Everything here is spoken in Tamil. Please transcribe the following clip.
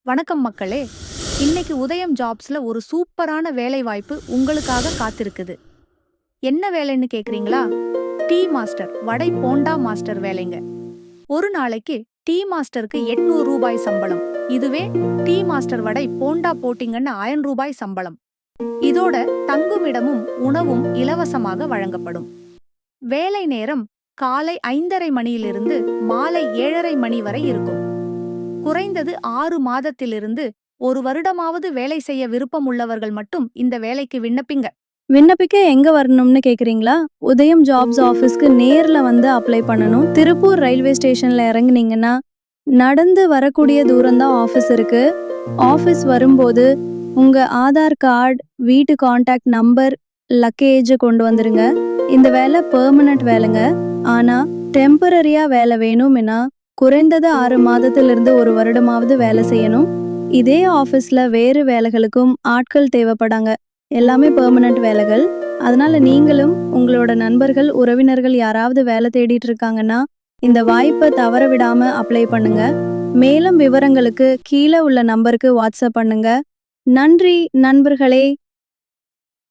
வணக்கம் மக்களே. இன்னைக்கு உதயம் ஜாப்ஸ்ல ஒரு சூப்பரான வேலை வாய்ப்பு உங்களுக்காக காத்திருக்குது. என்ன வேலைன்னு கேக்குறீங்களா? டீ மாஸ்டர், வடை போண்டா மாஸ்டர் வேலைங்க. ஒரு நாளைக்கு டீ மாஸ்டருக்கு 800 ரூபாய் சம்பளம். இதுவே டீ மாஸ்டர் வடை போண்டா போட்டிங்கன்னு 1000 ரூபாய் சம்பளம். இதோட தங்குமிடமும் உணவும் இலவசமாக வழங்கப்படும். வேலை நேரம் காலை 5:30 மணியிலிருந்து மாலை 7:30 மணி வரை இருக்கும். குறைந்தது 6 மாதத்திலிருந்து 1 வருடமாவது வேலை செய்ய விருப்பம் உள்ளவர்கள் மட்டும் இந்த வேலைக்கு விண்ணப்பிங்க. விண்ணப்பிக்க எங்க வரணும்னு கேக்குறீங்களா? உதயம் ஜாப்ஸ் ஆஃபீஸ்க்கு நேர்ல வந்து அப்ளை பண்ணணும். திருப்பூர் ரயில்வே ஸ்டேஷன்ல இறங்குனீங்கன்னா நடந்து வரக்கூடிய தூரம்தான் ஆஃபீஸ் இருக்கு. ஆஃபீஸ் வரும்போது உங்க ஆதார் கார்டு, வீட்டு கான்டாக்ட் நம்பர், லக்கேஜ் கொண்டு வந்துருங்க. இந்த வேலை பெர்மனன்ட் வேலைங்க. ஆனா டெம்பரரியா வேலை வேணும்னா குறைந்தது 6 மாதத்திலிருந்து 1 வருடமாவது வேலை செய்யணும். இதே ஆஃபீஸ்ல வேறு வேலைகளுக்கும் ஆட்கள் தேவைப்படாங்க. எல்லாமே பெர்மனன்ட் வேலைகள். அதனால நீங்களும் உங்களோட நண்பர்கள், உறவினர்கள் யாராவது வேலை தேடிட்டு இருக்காங்கன்னா இந்த வாய்ப்பை தவற விடாம அப்ளை பண்ணுங்க. மேலும் விவரங்களுக்கு கீழே உள்ள நம்பருக்கு வாட்ஸ்அப் பண்ணுங்க. நன்றி நண்பர்களே.